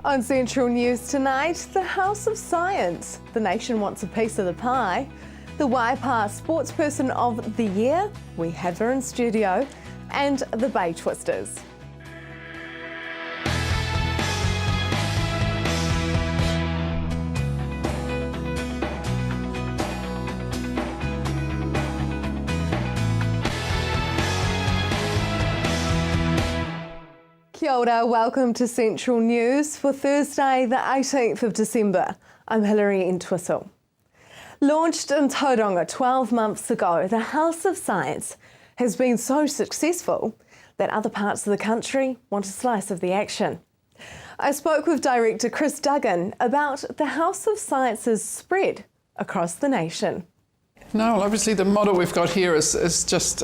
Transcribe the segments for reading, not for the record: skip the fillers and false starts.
On Central News tonight, the House of Science. The nation wants a piece of the pie. The Waipa Sportsperson of the Year. We have her in studio. And the Bay Twisters. Kia ora, welcome to Central News for Thursday the 18th of December. I'm Hilary Entwistle. Launched in Tauranga 12 months ago, the House of Science has been so successful that other parts of the country want a slice of the action. I spoke with Director Chris Duggan about the House of Science's spread across the nation. No, well, obviously the model we've got here is just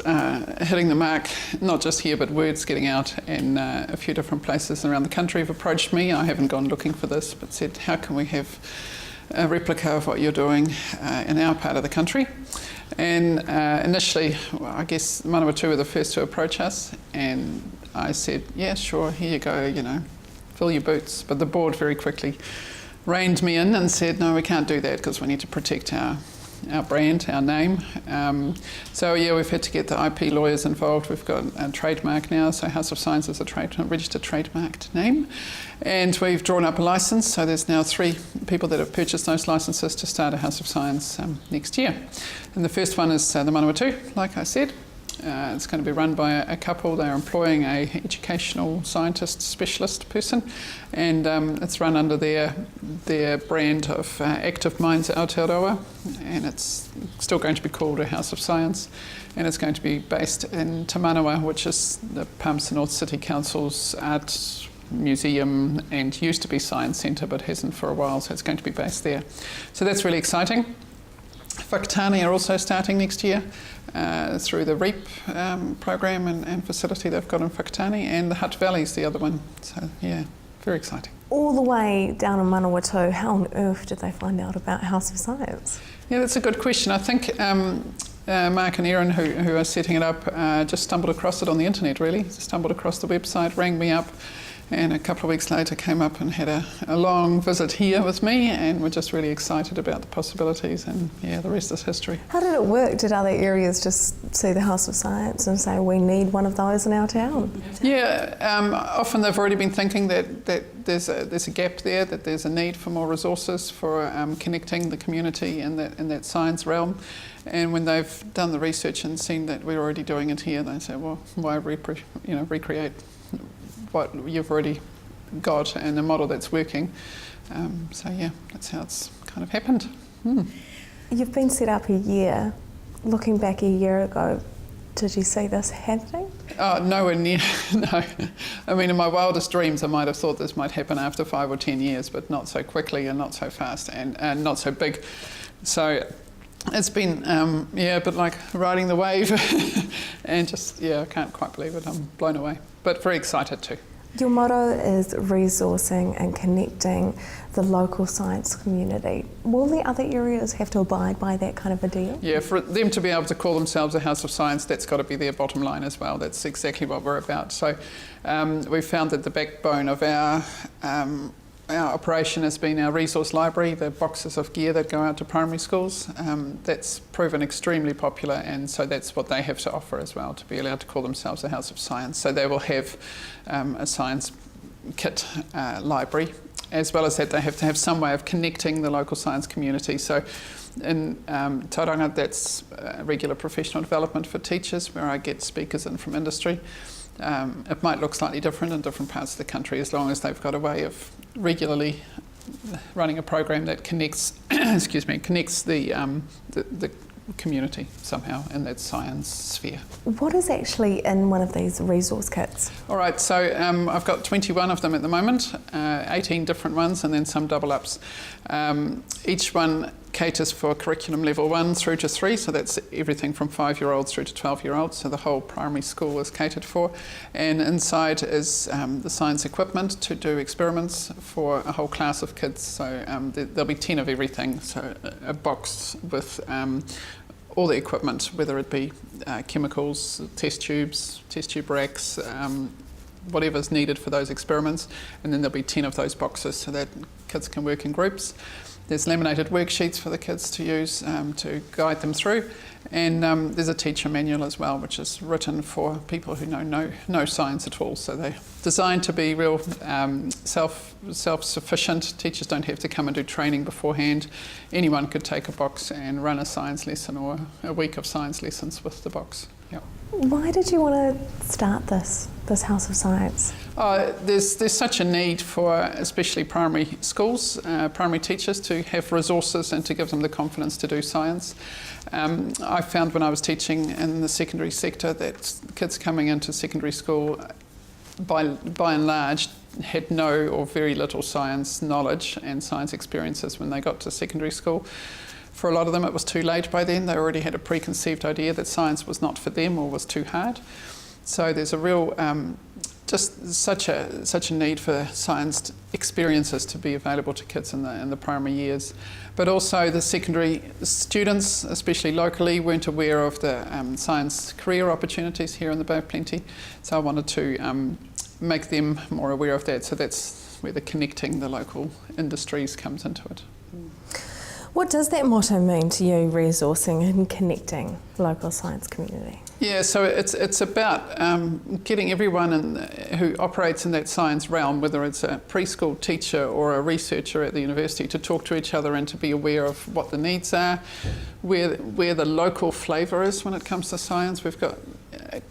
hitting the mark, not just here, but word's getting out in a few different places around the country have approached me. I haven't gone looking for this, but said, how can we have a replica of what you're doing in our part of the country? And initially, well, I guess Manawatu were the first to approach us, and I said, yeah, sure, here you go, you know, fill your boots. But the board very quickly reined me in and said, no, we can't do that because we need to protect our brand, our name. So yeah, we've had to get the IP lawyers involved. We've got a trademark now, so House of Science is a registered trademarked name. And we've drawn up a licence, so there's now 3 people that have purchased those licences to start a House of Science next year. And the first one is the Manawatu, like I said. It's going to be run by a couple. They're employing a educational scientist specialist person, and it's run under their brand of Active Minds Aotearoa, and it's still going to be called a House of Science, and it's going to be based in Te Manawa, which is the Palmerston North City Council's art museum and used to be science centre but hasn't for a while, so it's going to be based there. So that's really exciting. Whakatane are also starting next year through the REAP program and facility they've got in Whakatane, and the Hutt Valley's the other one. So yeah, very exciting. All the way down in Manawatu, how on earth did they find out about House of Science? Yeah, that's a good question. I think Mark and Erin, who are setting it up, just stumbled across it on the internet, really. Stumbled across the website, rang me up, and a couple of weeks later came up and had a long visit here with me, and we're just really excited about the possibilities, and yeah, the rest is history. How did it work? Did other areas just see the House of Science and say, we need one of those in our town? Yeah, often they've already been thinking that there's a gap there, that there's a need for more resources for connecting the community in that science realm. And when they've done the research and seen that we're already doing it here, they say, well, why recreate what you've already got and a model that's working. So yeah, that's how it's kind of happened. You've been set up a year. Looking back a year ago, did you see this happening? Oh, nowhere near, no. I mean, in my wildest dreams, I might have thought this might happen after 5 or 10 years, but not so quickly and not so fast and not so big. So it's been, a bit like riding the wave and just, yeah, I can't quite believe it. I'm blown away, but very excited too. Your motto is resourcing and connecting the local science community. Will the other areas have to abide by that kind of a deal? Yeah, for them to be able to call themselves a House of Science, that's got to be their bottom line as well. That's exactly what we're about. So we've found that the backbone of our operation has been our resource library, the boxes of gear that go out to primary schools. That's proven extremely popular, and so that's what they have to offer as well, to be allowed to call themselves a House of Science. So they will have a science kit library. As well as that, they have to have some way of connecting the local science community. So in Tauranga, that's regular professional development for teachers, where I get speakers in from industry. It might look slightly different in different parts of the country, as long as they've got a way of regularly running a program that connects, connects the community somehow in that science sphere. What is actually in one of these resource kits? All right, so I've got 21 of them at the moment, 18 different ones, and then some double ups. Each one caters for curriculum level 1 through to 3, so that's everything from 5-year-olds through to 12-year-olds, so the whole primary school is catered for. And inside is the science equipment to do experiments for a whole class of kids, so there'll be 10 of everything, so a box with all the equipment, whether it be chemicals, test tube racks, whatever's needed for those experiments, and then there'll be 10 of those boxes so that kids can work in groups. There's laminated worksheets for the kids to use to guide them through, and there's a teacher manual as well, which is written for people who know no science at all. So they're designed to be real self-sufficient. Teachers don't have to come and do training beforehand. Anyone could take a box and run a science lesson or a week of science lessons with the box. Yep. Why did you want to start this House of Science? There's such a need for, especially primary schools, primary teachers, to have resources and to give them the confidence to do science. I found when I was teaching in the secondary sector that kids coming into secondary school, by and large, had no or very little science knowledge and science experiences when they got to secondary school. For a lot of them, it was too late by then. They already had a preconceived idea that science was not for them or was too hard. So there's a real, just such a need for science experiences to be available to kids in the primary years. But also the secondary students, especially locally, weren't aware of the science career opportunities here in the Bay of Plenty. So I wanted to make them more aware of that. So that's where the connecting the local industries comes into it. What does that motto mean to you, resourcing and connecting the local science community? Yeah, so it's about getting everyone who operates in that science realm, whether it's a preschool teacher or a researcher at the university, to talk to each other and to be aware of what the needs are, where the local flavour is when it comes to science. We've got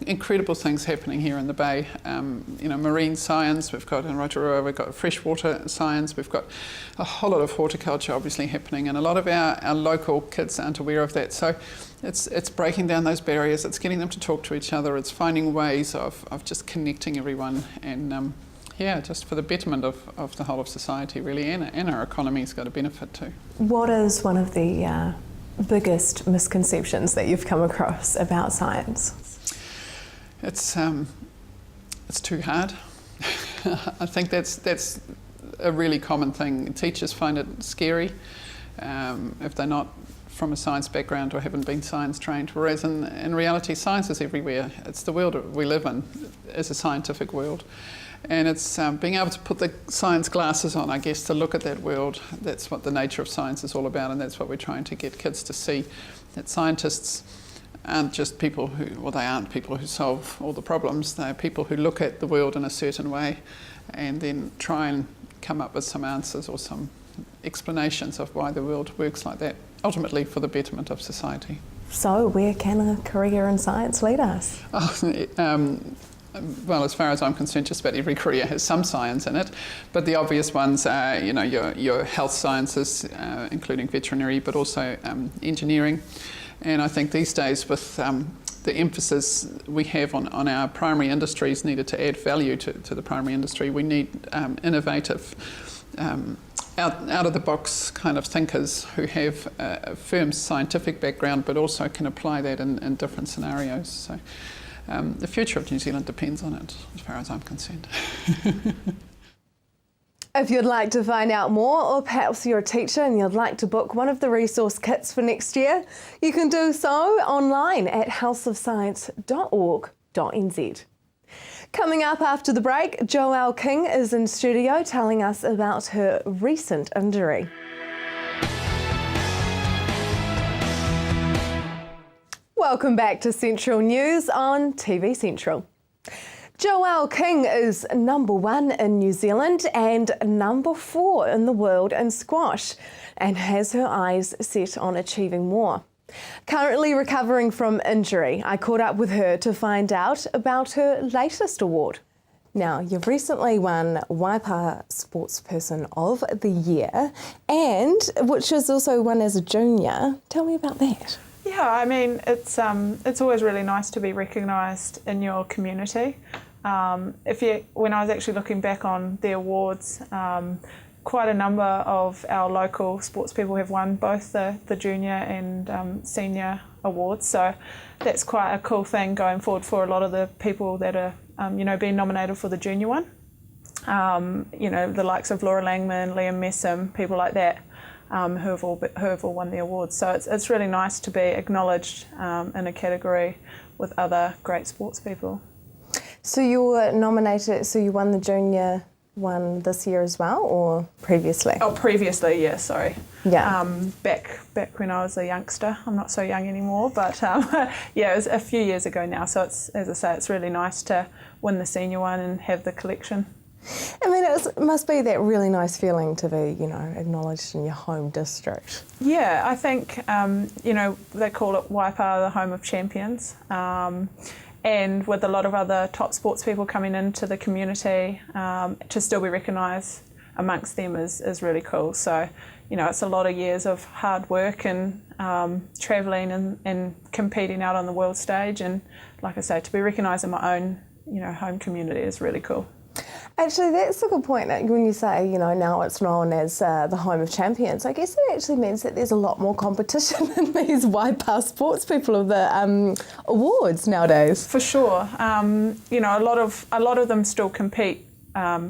incredible things happening here in the Bay. Marine science, we've got in Rotorua, we've got freshwater science, we've got a whole lot of horticulture obviously happening, and a lot of our local kids aren't aware of that. So it's breaking down those barriers, it's getting them to talk to each other, it's finding ways of just connecting everyone, and just for the betterment of the whole of society really, and our economy's got a benefit too. What is one of the biggest misconceptions that you've come across about science? It's too hard. I think that's a really common thing. Teachers find it scary if they're not from a science background or haven't been science trained, whereas in reality science is everywhere. It's the world we live in is a scientific world, and it's being able to put the science glasses on, I guess, to look at that world. That's what the nature of science is all about, and that's what we're trying to get kids to see, that scientists aren't just people they aren't people who solve all the problems. They're people who look at the world in a certain way and then try and come up with some answers or some explanations of why the world works like that, ultimately for the betterment of society. So where can a career in science lead us? Well, as far as I'm concerned, just about every career has some science in it, but the obvious ones are, your health sciences, including veterinary, but also engineering. And I think these days, with the emphasis we have on our primary industries needed to add value to the primary industry, we need innovative, out-of-the-box kind of thinkers who have a firm scientific background, but also can apply that in different scenarios. So the future of New Zealand depends on it, as far as I'm concerned. If you'd like to find out more, or perhaps you're a teacher and you'd like to book one of the resource kits for next year, you can do so online at houseofscience.org.nz. Coming up after the break, Joelle King is in studio telling us about her recent injury. Welcome back to Central News on TV Central. Joelle King is #1 in New Zealand and #4 in the world in squash, and has her eyes set on achieving more. Currently recovering from injury, I caught up with her to find out about her latest award. Now, you've recently won Waipa Sportsperson of the Year, and which is also won as a junior. Tell me about that. Yeah, I mean, it's always really nice to be recognised in your community. When I was actually looking back on the awards, quite a number of our local sports people have won both the junior and senior awards, so that's quite a cool thing going forward for a lot of the people that are being nominated for the junior one. The likes of Laura Langman, Liam Messam, people like that, who have all won the awards. So it's really nice to be acknowledged in a category with other great sports people. So you were nominated, so you won the junior one this year as well, or previously? Oh, previously, yeah, sorry. Yeah. Back when I was a youngster. I'm not so young anymore, but yeah, it was a few years ago now. So it's, as I say, it's really nice to win the senior one and have the collection. I mean, it must be that really nice feeling to be, you know, acknowledged in your home district. Yeah, I think, you know, they call it Waipa, the home of champions. And with a lot of other top sports people coming into the community, to still be recognised amongst them is really cool. So, you know, it's a lot of years of hard work and travelling and competing out on the world stage. And like I say, to be recognised in my own, you know, home community is really cool. Actually, that's a good point. When you say, you know, now it's known as the home of champions, I guess it actually means that there's a lot more competition in these Waipa sports people of the awards nowadays. For sure. You know, a lot of them still compete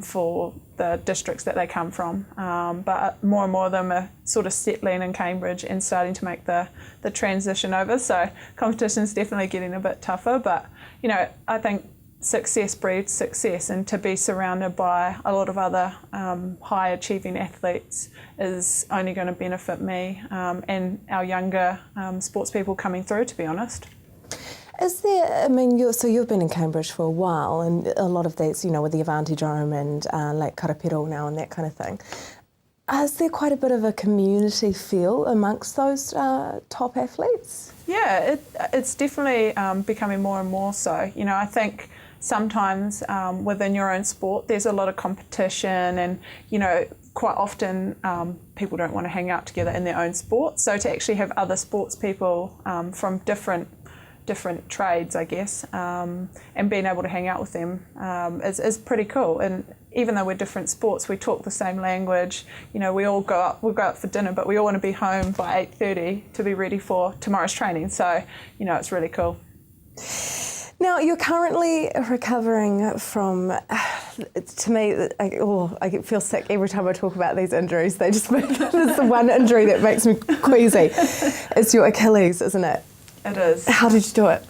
for the districts that they come from, but more and more of them are sort of settling in Cambridge and starting to make the transition over. So competition's definitely getting a bit tougher, but, you know, I think success breeds success, and to be surrounded by a lot of other high achieving athletes is only going to benefit me and our younger sports people coming through, to be honest. Is there, I mean, you've been in Cambridge for a while, and a lot of that's, you know, with the Avanti Dome and Lake Karapiro now and that kind of thing. Is there quite a bit of a community feel amongst those top athletes? Yeah, it's definitely becoming more and more so. You know, I think sometimes within your own sport there's a lot of competition, and, you know, quite often people don't want to hang out together in their own sport. So to actually have other sports people from different trades, I guess, and being able to hang out with them is pretty cool. And even though we're different sports, we talk the same language. You know, we'll go out for dinner, but we all want to be home by 8:30 to be ready for tomorrow's training. So, you know, it's really cool. Now, you're currently recovering from, to me, I feel sick every time I talk about these injuries. They just make, it's the one injury that makes me queasy. It's your Achilles, isn't it? It is. How did you do it?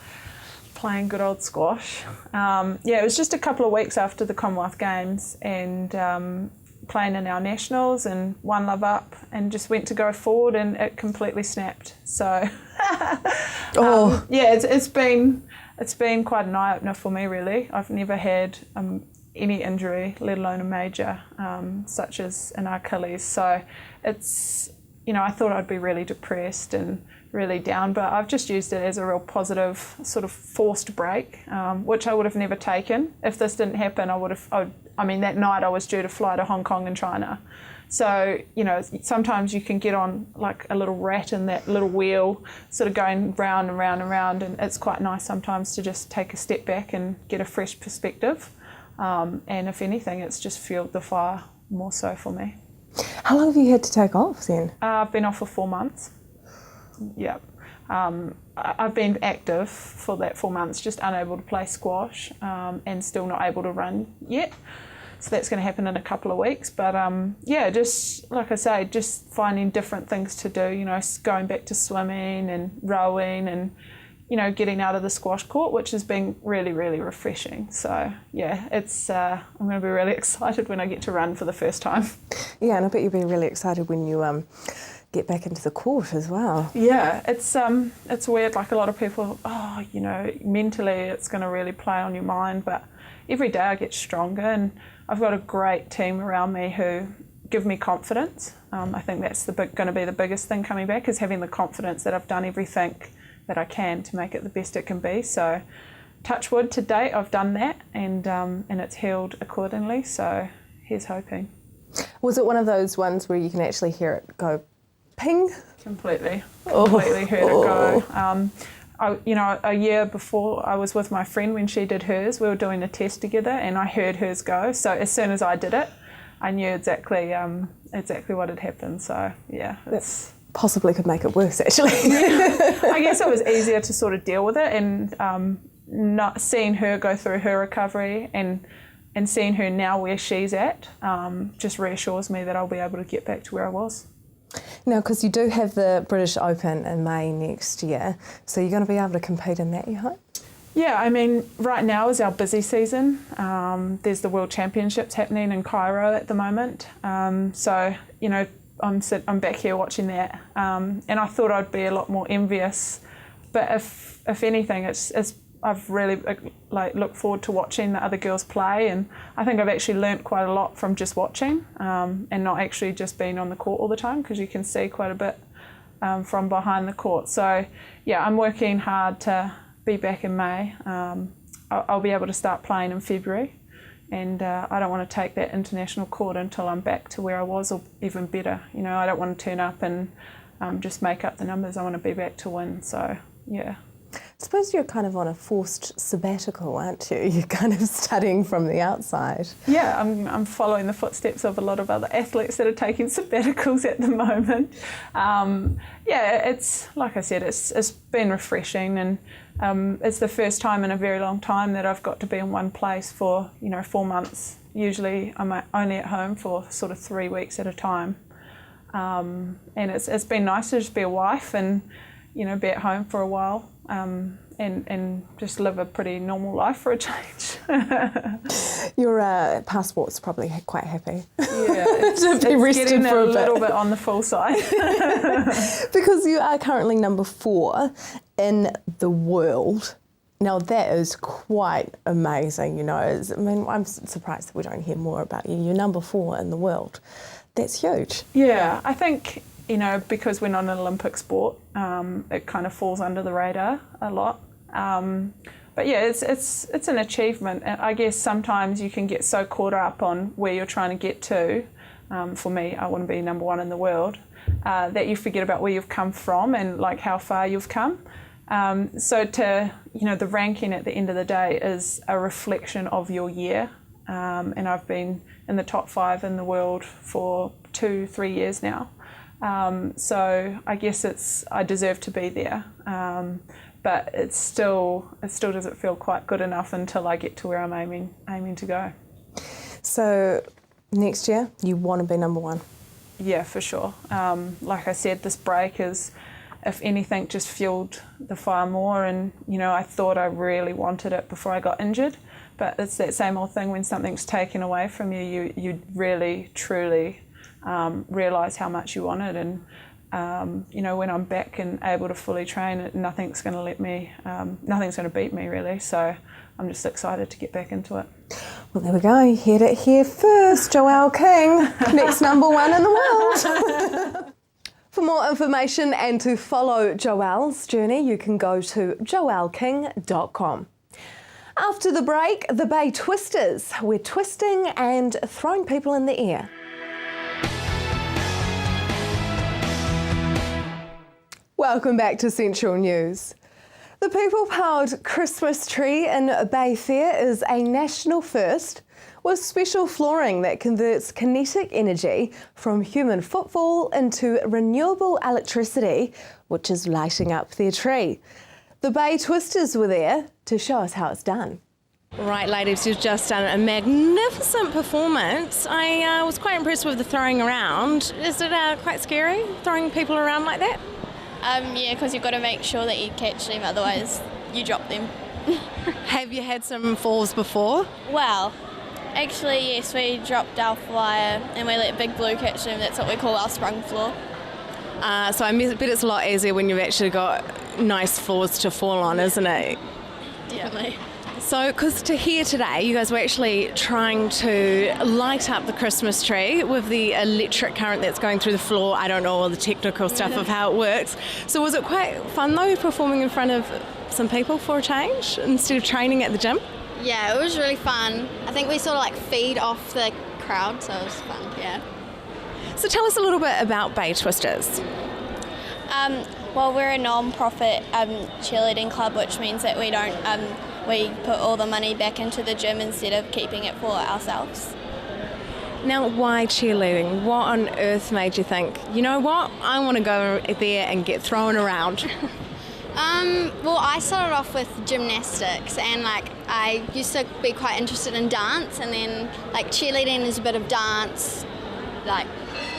Playing good old squash. Yeah, it was just a couple of weeks after the Commonwealth Games, and playing in our nationals and One Love Up, and just went to go forward and it completely snapped. So yeah, it's been quite an eye-opener for me, really. I've never had any injury, let alone a major, such as an Achilles. So it's, you know, I thought I'd be really depressed and really down, but I've just used it as a real positive sort of forced break, which I would have never taken. If this didn't happen, I mean, that night I was due to fly to Hong Kong and China. So, you know, sometimes you can get on like a little rat in that little wheel, sort of going round and round and round, and it's quite nice sometimes to just take a step back and get a fresh perspective. And if anything, it's just fueled the fire more so for me. How long have you had to take off then? I've been off for 4 months. Yeah. I've been active for that 4 months, just unable to play squash and still not able to run yet. So that's going to happen in a couple of weeks. But yeah, just like I say, just finding different things to do, you know, going back to swimming and rowing and, you know, getting out of the squash court, which has been really, really refreshing. So yeah, it's I'm going to be really excited when I get to run for the first time. Yeah, and I bet you'll be really excited when you get back into the court as well. Yeah, it's weird. Like a lot of people, oh, you know, mentally it's going to really play on your mind. But every day I get stronger, and I've got a great team around me who give me confidence. I think that's going to be the biggest thing coming back, is having the confidence that I've done everything that I can to make it the best it can be. So, touch wood, to date I've done that, and it's healed accordingly. So, here's hoping. Was it one of those ones where you can actually hear it go ping? Completely heard it go. You know, a year before I was with my friend when she did hers, we were doing a test together, and I heard hers go. So as soon as I did it, I knew exactly what had happened. So yeah, it's possibly could make it worse, actually. I guess it was easier to sort of deal with it, and not seeing her go through her recovery and seeing her now where she's at just reassures me that I'll be able to get back to where I was. Now, because you do have the British Open in May next year, so you're going to be able to compete in that, you hope? Yeah, I mean, right now is our busy season. There's the World Championships happening in Cairo at the moment. So, you know, I'm back here watching that. And I thought I'd be a lot more envious. But if anything, I've really looked forward to watching the other girls play. And I think I've actually learnt quite a lot from just watching and not actually just being on the court all the time, because you can see quite a bit from behind the court. So, yeah, I'm working hard to be back in May. I'll be able to start playing in February, and I don't want to take that international court until I'm back to where I was, or even better. You know, I don't want to turn up and just make up the numbers. I want to be back to win. So, yeah. I suppose you're kind of on a forced sabbatical, aren't you? You're kind of studying from the outside. Yeah, I'm following the footsteps of a lot of other athletes that are taking sabbaticals at the moment. Yeah, it's like I said, it's been refreshing, and it's the first time in a very long time that I've got to be in one place for 4 months. Usually I'm only at home for sort of 3 weeks at a time, and it's been nice to just be a wife and be at home for a while. And just live a pretty normal life for a change. Your passport's probably quite happy. Yeah, to be rested getting for a little bit on the full side. Because you are currently number 4 in the world. Now that is quite amazing, I'm surprised that we don't hear more about you. You're number 4 in the world. That's huge. Yeah, I think because we're not an Olympic sport, it kind of falls under the radar a lot. But yeah, it's an achievement. And I guess sometimes you can get so caught up on where you're trying to get to. For me, I want to be number 1 in the world, that you forget about where you've come from and like how far you've come. So the ranking at the end of the day is a reflection of your year. And I've been in the top 5 in the world for 2-3 years now. So I guess I deserve to be there, but it still doesn't feel quite good enough until I get to where I'm aiming to go. So next year you want to be number 1? Yeah, for sure. Like I said, this break is, if anything, just fueled the fire more, and I thought I really wanted it before I got injured, but it's that same old thing. When something's taken away from you, you really truly realise how much you want it, and when I'm back and able to fully train, nothing's going to beat me really. So I'm just excited to get back into it. Well, there we go. You heard it here first. Joelle King, next number 1 in the world. For more information and to follow Joelle's journey, you can go to joelleking.com. After the break, the Bay Twisters. We're twisting and throwing people in the air. Welcome back to Central News. The people-powered Christmas tree in Bay Fair is a national first, with special flooring that converts kinetic energy from human footfall into renewable electricity, which is lighting up their tree. The Bay Twisters were there to show us how it's done. Right, ladies, you've just done a magnificent performance. I was quite impressed with the throwing around. Is it quite scary, throwing people around like that? Yeah, because you've got to make sure that you catch them, otherwise you drop them. Have you had some falls before? Well, actually, yes, we dropped our flyer and we let Big Blue catch them. That's what we call our sprung floor. So I bet it's a lot easier when you've actually got nice floors to fall on, isn't it? Definitely. So, because here today, you guys were actually trying to light up the Christmas tree with the electric current that's going through the floor. I don't know all the technical stuff of how it works. So was it quite fun though, performing in front of some people for a change instead of training at the gym? Yeah, it was really fun. I think we sort of feed off the crowd, so it was fun, yeah. So tell us a little bit about Bay Twisters. Well, we're a non-profit cheerleading club, which means that we don't we put all the money back into the gym instead of keeping it for ourselves. Now, why cheerleading? What on earth made you think, you know what, I want to go there and get thrown around? Well, I started off with gymnastics, and I used to be quite interested in dance, and then cheerleading is a bit of dance,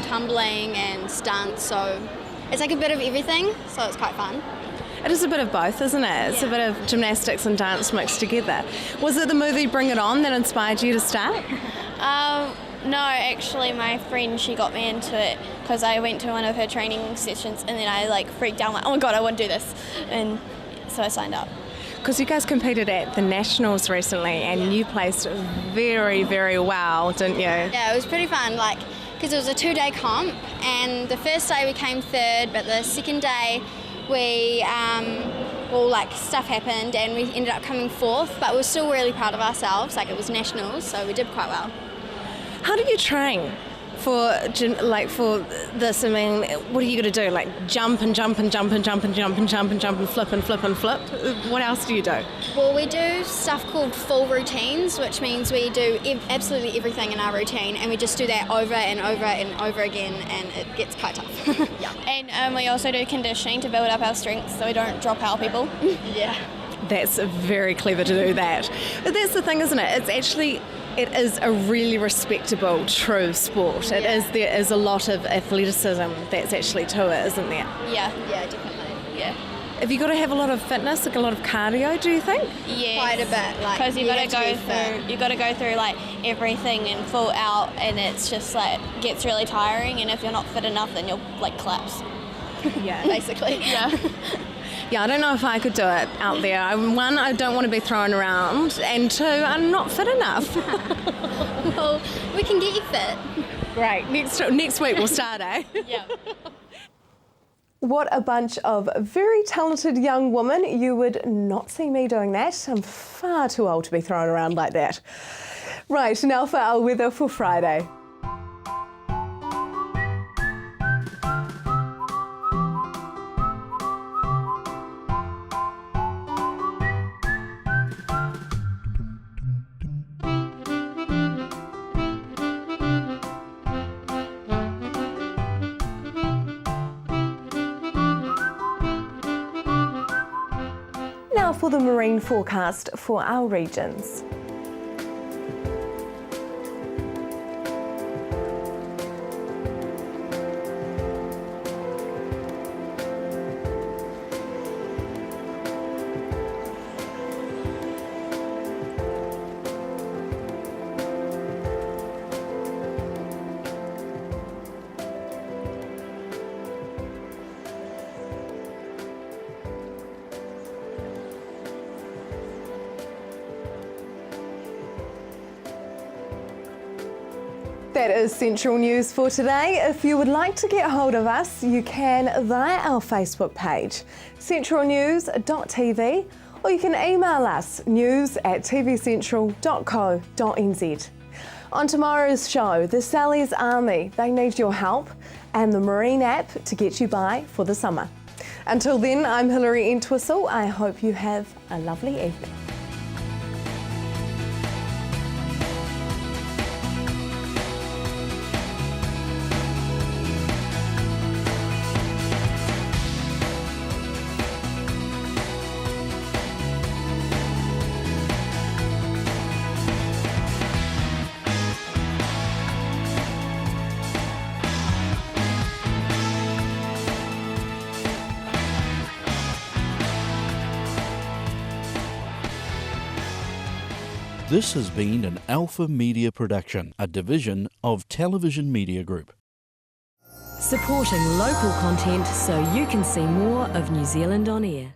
tumbling and stunts, so it's a bit of everything, so it's quite fun. It is a bit of both, isn't it? It's a bit of gymnastics and dance mixed together. Was it the movie Bring It On that inspired you to start? No, actually, my friend, she got me into it because I went to one of her training sessions and then I like freaked out, like, oh my god, I want to do this, and so I signed up. Because you guys competed at the Nationals recently and you placed very, very well, didn't you? Yeah, it was pretty fun, like, because it was a 2-day comp, and the first day we came third, but the second day we, stuff happened and we ended up coming fourth, but we were still really proud of ourselves, like it was Nationals, so we did quite well. How do you train for this? I mean, what are you going to do? Like jump and jump and jump and jump and jump and jump and jump and flip and flip and flip? What else do you do? Well, we do stuff called full routines, which means we do absolutely everything in our routine, and we just do that over and over and over again, and it gets quite tough. And we also do conditioning to build up our strength so we don't drop our people. Yeah. That's very clever to do that. But that's the thing, isn't it? It is a really respectable, true sport. There is a lot of athleticism that's actually to it, isn't there? Yeah, Definitely. yeah. Have you got to have a lot of fitness, like a lot of cardio, do you think? Yes. Quite a bit, like, because you have to be fit. you got to go through like everything and full out, and it's just like gets really tiring. And if you're not fit enough, then you'll like collapse. Yeah. Basically. Yeah. Yeah, I don't know if I could do it out there. One, I don't want to be thrown around, and two, I'm not fit enough. Well, we can get you fit. Great. Next week we'll start, eh? Yeah. What a bunch of very talented young women. You would not see me doing that. I'm far too old to be thrown around like that. Right, now for our weather for Friday. Now for the marine forecast for our regions. That is Central News for today. If you would like to get hold of us, you can via our Facebook page, centralnews.tv, or you can email us, news@tvcentral.co.nz. On tomorrow's show, the Sally's Army, they need your help, and the Marine app to get you by for the summer. Until then, I'm Hilary Entwistle. I hope you have a lovely evening. This has been an Alpha Media production, a division of Television Media Group. Supporting local content so you can see more of New Zealand on air.